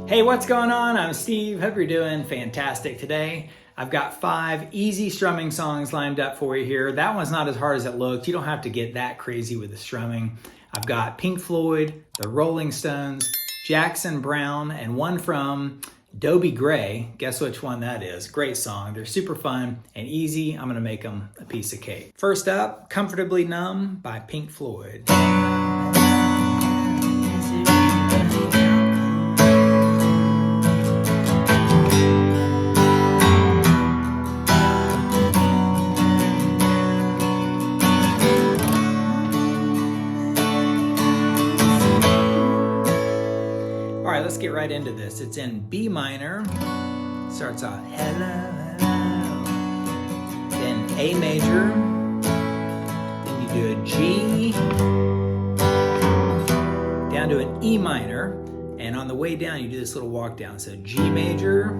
Hey, what's going on? I'm Steve. Hope you're doing fantastic today. I've got 5 easy strumming songs lined up for you here. That one's not as hard as it looked. You don't have to get that crazy with the strumming. I've got Pink Floyd, the Rolling Stones, Jackson Browne, and one from Dobie Gray. Guess which one that is? Great song. They're super fun and easy. I'm gonna make them a piece of cake. First up, Comfortably Numb by Pink Floyd. Let's get right into this. It's in B minor. Starts off hello, hello. Then A major. Then you do a G. Down to an E minor. And on the way down, you do this little walk down. So G major.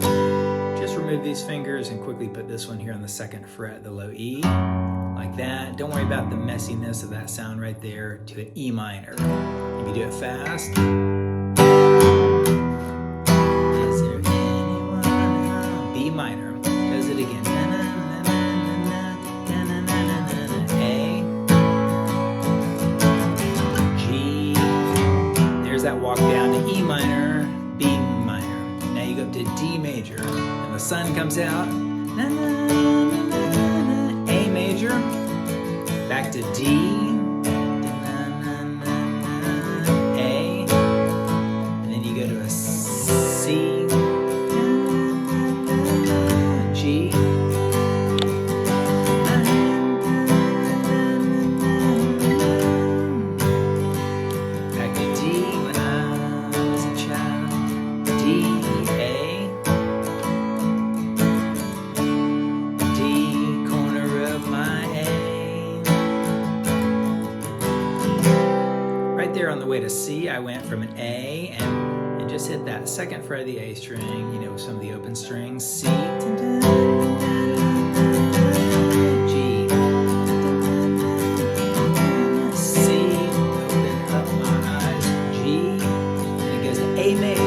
Just remove these fingers and quickly put this one here on the 2nd fret, the low E. Like that. Don't worry about the messiness of that sound right there. To an E minor. If you do it fast. Minor. Does it again. A. G. There's that walk down to E minor, B minor. Now you go up to D major, and the sun comes out. A major. Back to D. A. And then you go to a C. On the way to C, I went from an A and just hit that 2nd fret of the A string, you know, with some of the open strings. C, G, C, open up my eyes, G, and it goes to A major.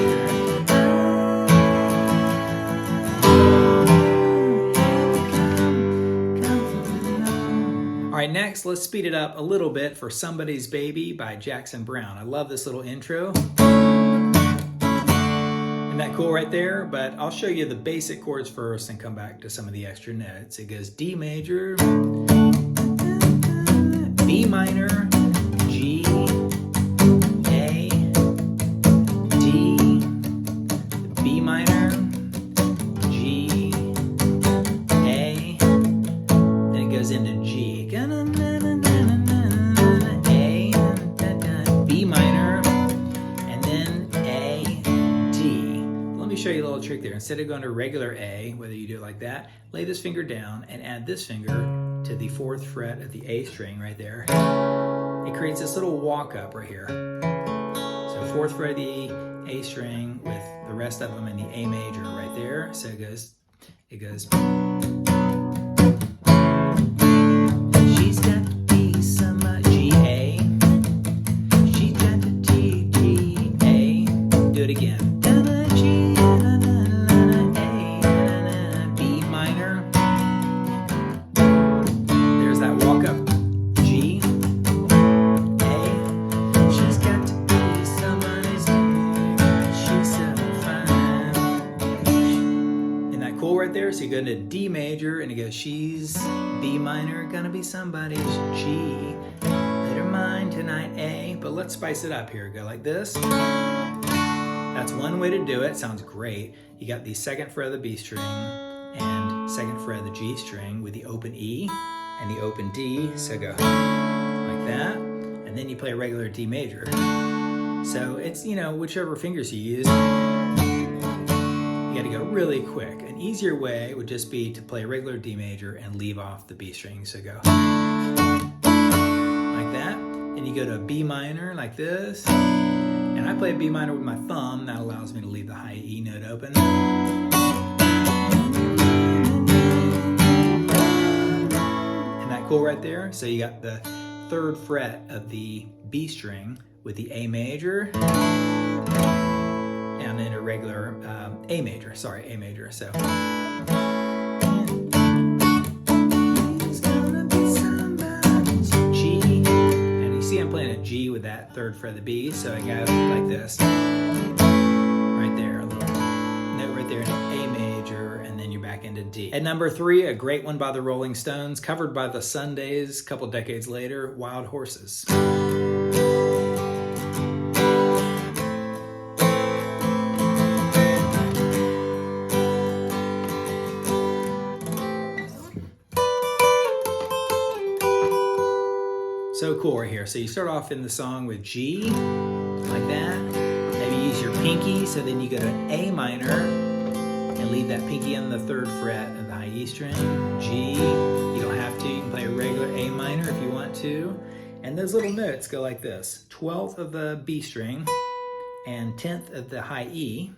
All right, next, let's speed it up a little bit for Somebody's Baby by Jackson Browne. I love this little intro. Isn't that cool right there? But I'll show you the basic chords first and come back to some of the extra notes. It goes D major, B minor, G, A, D, B minor, G, A, then it goes into G. Show you a little trick there. Instead of going to regular A, whether you do it like that, lay this finger down and add this finger to the 4th fret of the A string right there. It creates this little walk up right here. So 4th fret of the A string with the rest of them in the A major right there. So it goes. She's got to be somebody. G A. She's got to G A. Do it again. Right there, so you go into D major and it goes she's B minor, gonna be somebody's G, let her mind tonight A. But let's spice it up here. Go like this. That's one way to do it. Sounds great. You got the 2nd fret of the B string and 2nd fret of the G string with the open E and the open D. So go like that, and then you play a regular D major. So it's, you know, whichever fingers you use. You got to go really quick. An easier way would just be to play a regular D major and leave off the B string. So go like that. And you go to a B minor like this. And I play a B minor with my thumb. That allows me to leave the high E note open. Isn't that cool right there? So you got the 3rd fret of the B string with the A major. Down into regular A major, sorry, A major. So G, and you see I'm playing a G with that third fret of the B, so I go like this, right there, a little note right there in A major, and then you're back into D. At number 3, a great one by the Rolling Stones, covered by the Sundays a couple decades later, Wild Horses. So cool right here. So you start off in the song with G, like that. Maybe use your pinky, so then you go to A minor and leave that pinky on the 3rd fret of the high E string. G, you don't have to, you can play a regular A minor if you want to. And those little notes go like this: 12th of the B string and 10th of the high E,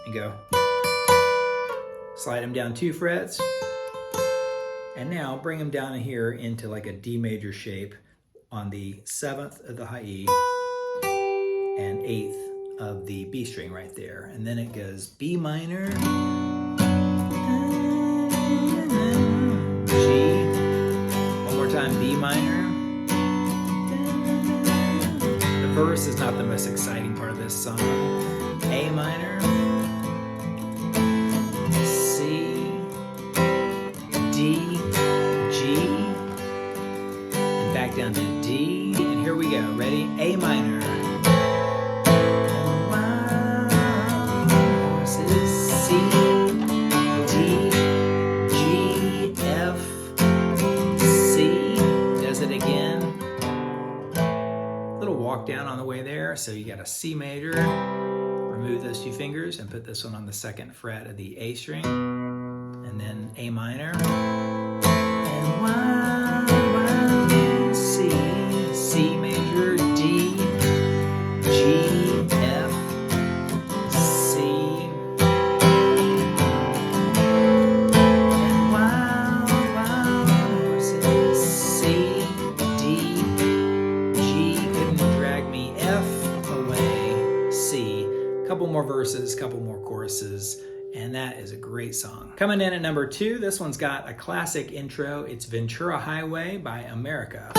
and go. Slide them down 2 frets. And now bring them down here into like a D major shape on the 7th of the high E and 8th of the B string right there. And then it goes B minor, G, one more time, B minor. The verse is not the most exciting part of this song. A minor, C, D, G, and back down to D, and here we go, ready? A minor. C, D, G, F, C, does it again. Little walk down on the way there, so you got a C major, remove those 2 fingers and put this one on the 2nd fret of the A string, and then A minor, and C, C major, D, G, F, C, and C, D, G, couldn't drag me, F away, C. Couple more verses, couple more choruses, and that is a great song. Coming in at number 2, this one's got a classic intro. It's Ventura Highway by America.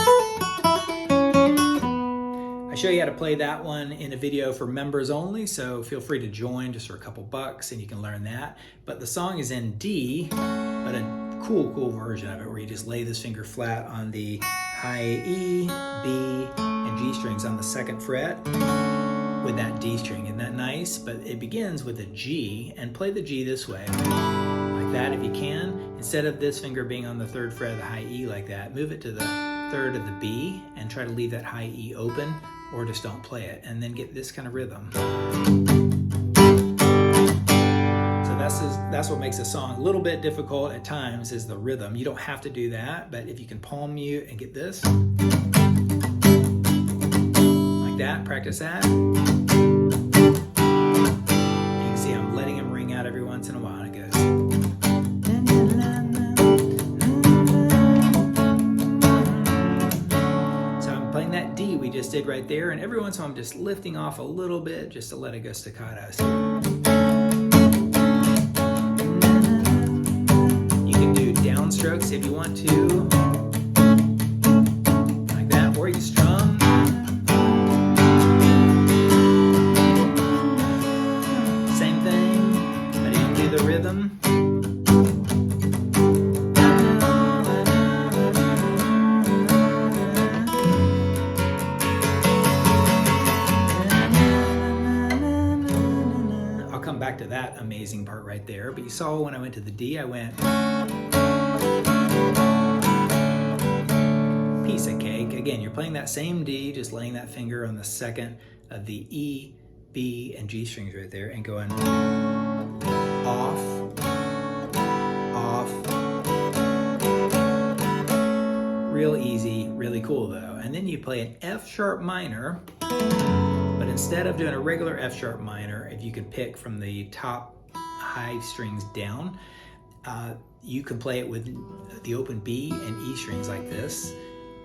I show you how to play that one in a video for members only, so feel free to join just for a couple bucks and you can learn that. But the song is in D, but a cool version of it where you just lay this finger flat on the high E, B, and G strings on the 2nd fret with that D string. Isn't that nice? But it begins with a G, and play the G this way, like that if you can. Instead of this finger being on the 3rd fret of the high E like that, move it to the 3rd of the B and try to leave that high E open, or just don't play it, and then get this kind of rhythm. So that's what makes a song a little bit difficult at times, is the rhythm. You don't have to do that, but if you can palm mute and get this, like that, practice that. You can see I'm letting them ring out every once in a while, and it goes. That D we just did right there, and every once in a while I'm just lifting off a little bit just to let it go staccato. You can do downstrokes if you want to, like that, or you strum. Same thing, but you can do the rhythm. Back to that amazing part right there, but you saw when I went to the D, I went piece of cake. Again, you're playing that same D, just laying that finger on the 2nd of the E, B, and G strings right there, and going off, off. Real easy, really cool though. And then you play an F sharp minor, but instead of doing a regular F sharp minor, if you could pick from the top high strings down, you can play it with the open B and E strings like this,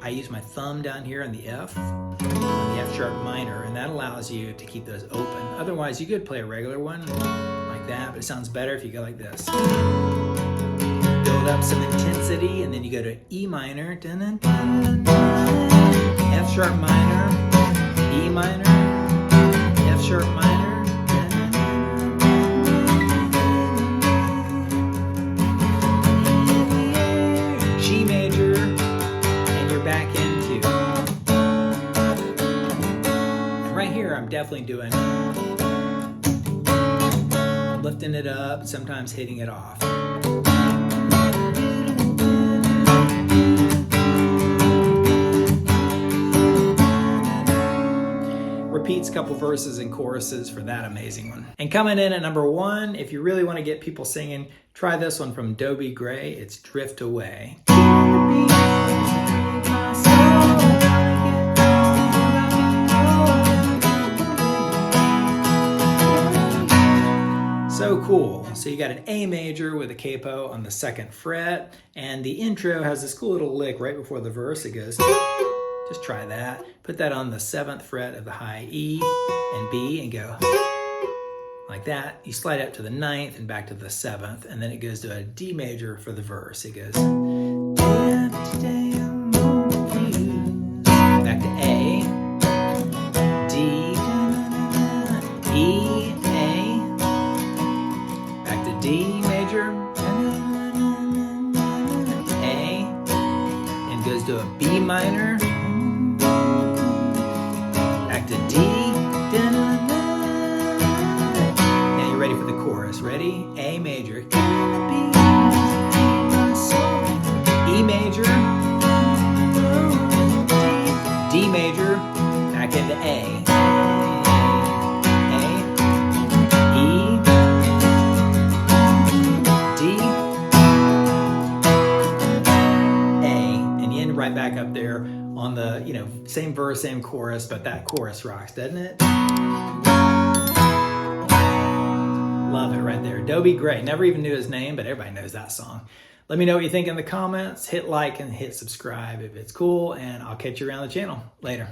I use my thumb down here on the F, on the F sharp minor, and that allows you to keep those open. Otherwise, you could play a regular one like that, but it sounds better if you go like this. Build up some intensity, and then you go to E minor, F sharp minor, E minor, F sharp minor, G major, and you're back into. And right here, I'm definitely doing, lifting it up, sometimes hitting it off. Repeats a couple verses and choruses for that amazing one. And coming in at number 1, if you really want to get people singing, try this one from Dobie Gray. It's Drift Away. So cool. So you got an A major with a capo on the 2nd fret, and the intro has this cool little lick right before the verse. It goes, just try that. Put that on the 7th fret of the high E and B and go like that. You slide up to the 9th and back to the 7th, and then it goes to a D major for the verse. It goes back to A, D, E, A, back to D major, A, and goes to a B minor, back to D. Now you're ready for the chorus. Ready? A major, E major, D major, back into A, E, D, A, and you end right back up there on the, same verse, same chorus, but that chorus rocks, doesn't it? Love it right there. Dobie Gray. Never even knew his name, but everybody knows that song. Let me know what you think in the comments. Hit like and hit subscribe if it's cool, and I'll catch you around the channel. Later.